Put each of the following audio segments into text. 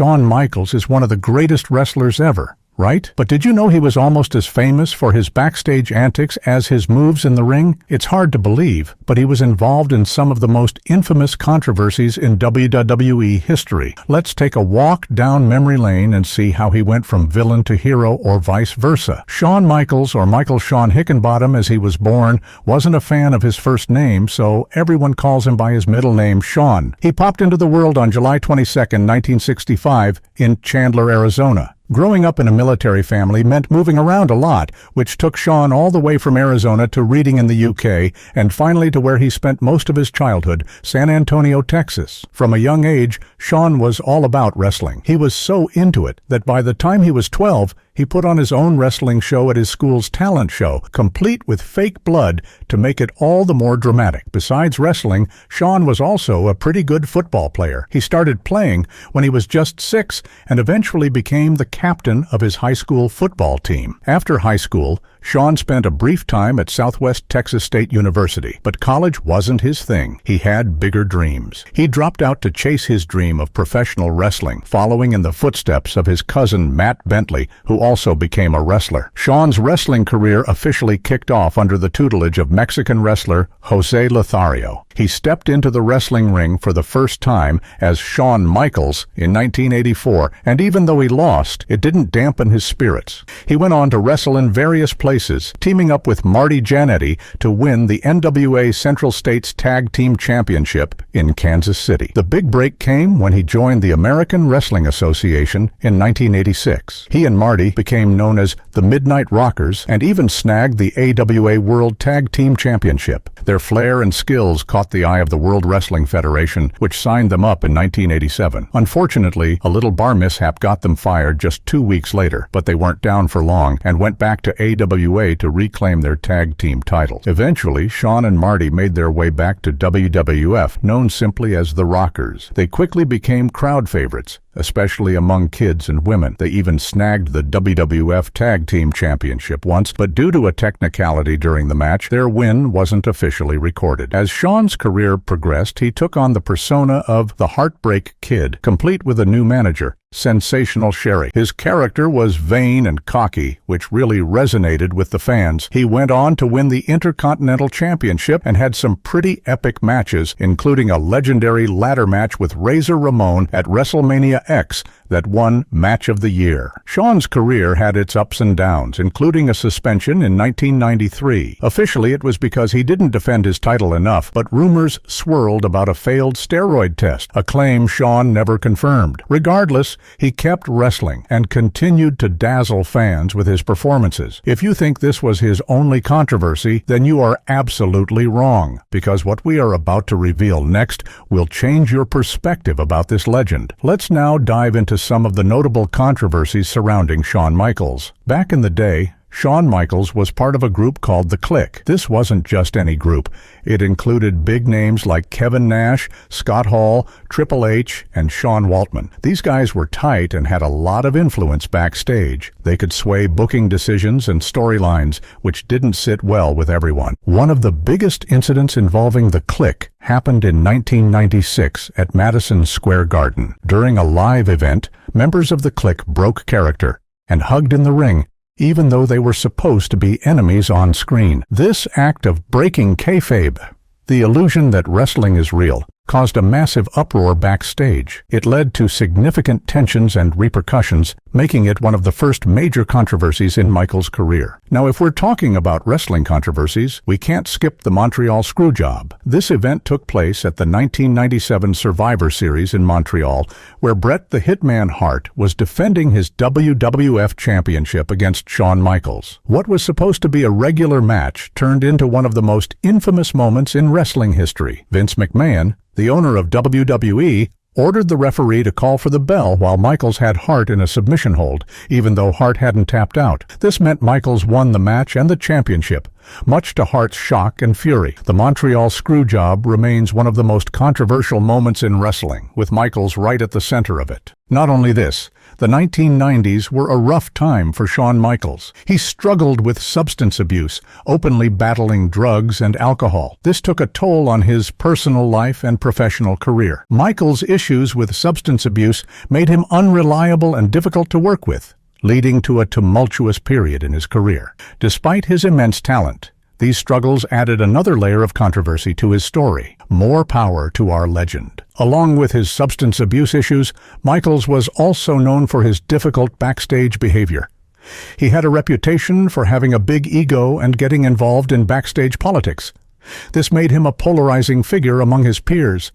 Shawn Michaels is one of the greatest wrestlers ever, right? But did you know he was almost as famous for his backstage antics as his moves in the ring? It's hard to believe, but he was involved in some of the most infamous controversies in WWE history. Let's take a walk down memory lane and see how he went from villain to hero or vice versa. Shawn Michaels, or Michael Shawn Hickenbottom as he was born, wasn't a fan of his first name, so everyone calls him by his middle name, Shawn. He popped into the world on July 22, 1965, in Chandler, Arizona. Growing up in a military family meant moving around a lot, which took Shawn all the way from Arizona to Reading in the UK, and finally to where he spent most of his childhood, San Antonio, Texas. From a young age, Shawn was all about wrestling. He was so into it that by the time he was 12, he put on his own wrestling show at his school's talent show, complete with fake blood to make it all the more dramatic. Besides wrestling, Shawn was also a pretty good football player. He started playing when he was just 6 and eventually became the captain of his high school football team. After high school, Shawn spent a brief time at Southwest Texas State University, but college wasn't his thing. He had bigger dreams. He dropped out to chase his dream of professional wrestling, following in the footsteps of his cousin Matt Bentley, who also became a wrestler. Shawn's wrestling career officially kicked off under the tutelage of Mexican wrestler Jose Lothario. He stepped into the wrestling ring for the first time as Shawn Michaels in 1984, and even though he lost, it didn't dampen his spirits. He went on to wrestle in various places, teaming up with Marty Jannetty to win the NWA Central States Tag Team Championship in Kansas City. The big break came when he joined the American Wrestling Association in 1986. He and Marty became known as the Midnight Rockers and even snagged the AWA World Tag Team Championship. Their flair and skills caught the eye of the World Wrestling Federation, which signed them up in 1987. Unfortunately, a little bar mishap got them fired just 2 weeks later, but they weren't down for long and went back to AWA to reclaim their tag team title. Eventually, Shawn and Marty made their way back to WWF, known simply as the Rockers. They quickly became crowd favorites, especially among kids and women. They even snagged the WWF Tag Team Championship once, but due to a technicality during the match, their win wasn't officially recorded. As Shawn's career progressed, he took on the persona of the Heartbreak Kid, complete with a new manager, Sensational Sherry. His character was vain and cocky, which really resonated with the fans. He went on to win the Intercontinental Championship and had some pretty epic matches, including a legendary ladder match with Razor Ramon at WrestleMania X that won Match of the Year. Shawn's career had its ups and downs, including a suspension in 1993. Officially, it was because he didn't defend his title enough, but rumors swirled about a failed steroid test, a claim Shawn never confirmed. Regardless, he kept wrestling and continued to dazzle fans with his performances. If you think this was his only controversy, then you are absolutely wrong, because what we are about to reveal next will change your perspective about this legend. Let's now dive into some of the notable controversies surrounding Shawn Michaels. Back in the day, Shawn Michaels was part of a group called The Clique. This wasn't just any group. It included big names like Kevin Nash, Scott Hall, Triple H, and Sean Waltman. These guys were tight and had a lot of influence backstage. They could sway booking decisions and storylines, which didn't sit well with everyone. One of the biggest incidents involving The Clique happened in 1996 at Madison Square Garden. During a live event, members of The Clique broke character and hugged in the ring, even though they were supposed to be enemies on screen. This act of breaking kayfabe, the illusion that wrestling is real, caused a massive uproar backstage. It led to significant tensions and repercussions, making it one of the first major controversies in Michaels' career. Now, if we're talking about wrestling controversies, we can't skip the Montreal Screwjob. This event took place at the 1997 Survivor Series in Montreal, where Bret the Hitman Hart was defending his WWF Championship against Shawn Michaels. What was supposed to be a regular match turned into one of the most infamous moments in wrestling history. Vince McMahon, the owner of WWE, ordered the referee to call for the bell while Michaels had Hart in a submission hold, even though Hart hadn't tapped out. This meant Michaels won the match and the championship, much to Hart's shock and fury. The Montreal Screwjob remains one of the most controversial moments in wrestling, with Michaels right at the center of it. Not only this, the 1990s were a rough time for Shawn Michaels. He struggled with substance abuse, openly battling drugs and alcohol. This took a toll on his personal life and professional career. Michaels' issues with substance abuse made him unreliable and difficult to work with, leading to a tumultuous period in his career. Despite his immense talent, these struggles added another layer of controversy to his story. More power to our legend. Along with his substance abuse issues, Michaels was also known for his difficult backstage behavior. He had a reputation for having a big ego and getting involved in backstage politics. This made him a polarizing figure among his peers.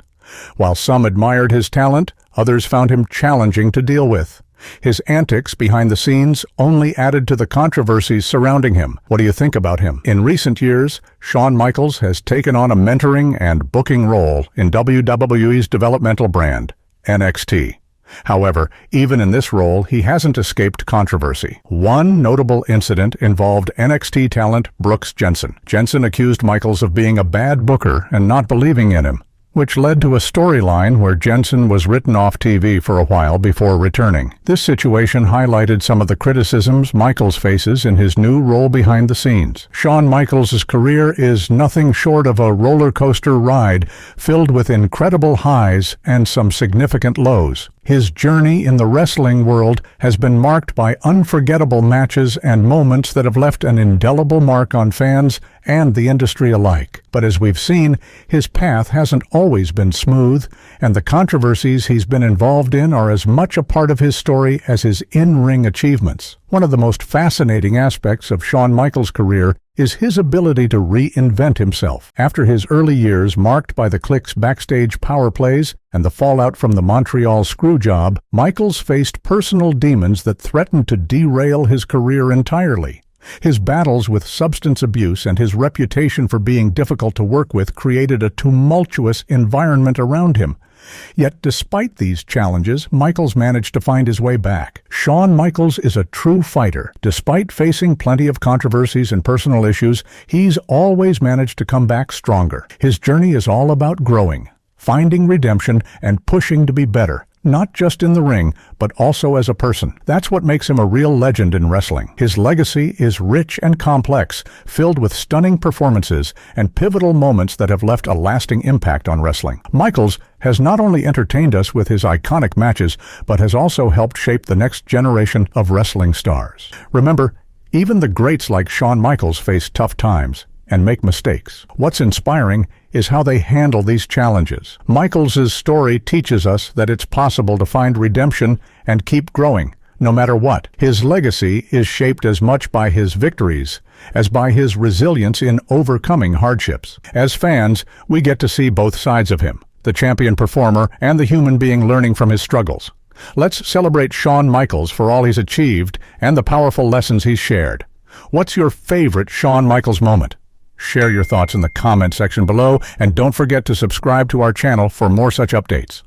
While some admired his talent, others found him challenging to deal with. His antics behind the scenes only added to the controversies surrounding him. What do you think about him? In recent years, Shawn Michaels has taken on a mentoring and booking role in WWE's developmental brand, NXT. However, even in this role, he hasn't escaped controversy. One notable incident involved NXT talent Brooks Jensen. Jensen accused Michaels of being a bad booker and not believing in him, which led to a storyline where Jensen was written off TV for a while before returning. This situation highlighted some of the criticisms Michaels faces in his new role behind the scenes. Shawn Michaels' career is nothing short of a roller coaster ride filled with incredible highs and some significant lows. His journey in the wrestling world has been marked by unforgettable matches and moments that have left an indelible mark on fans and the industry alike. But as we've seen, his path hasn't always been smooth, and the controversies he's been involved in are as much a part of his story as his in-ring achievements. One of the most fascinating aspects of Shawn Michaels' career is his ability to reinvent himself. After his early years marked by the Clique's backstage power plays and the fallout from the Montreal Screwjob, Michaels faced personal demons that threatened to derail his career entirely. His battles with substance abuse and his reputation for being difficult to work with created a tumultuous environment around him. Yet despite these challenges, Michaels managed to find his way back. Shawn Michaels is a true fighter. Despite facing plenty of controversies and personal issues, he's always managed to come back stronger. His journey is all about growing, finding redemption, and pushing to be better. Not just in the ring, but also as a person. That's what makes him a real legend in wrestling. His legacy is rich and complex, filled with stunning performances and pivotal moments that have left a lasting impact on wrestling. Michaels has not only entertained us with his iconic matches, but has also helped shape the next generation of wrestling stars. Remember, even the greats like Shawn Michaels face tough times and make mistakes. What's inspiring is how they handle these challenges. Michaels' story teaches us that it's possible to find redemption and keep growing, no matter what. His legacy is shaped as much by his victories as by his resilience in overcoming hardships. As fans, we get to see both sides of him, the champion performer and the human being learning from his struggles. Let's celebrate Shawn Michaels for all he's achieved and the powerful lessons he's shared. What's your favorite Shawn Michaels moment? Share your thoughts in the comment section below, and don't forget to subscribe to our channel for more such updates.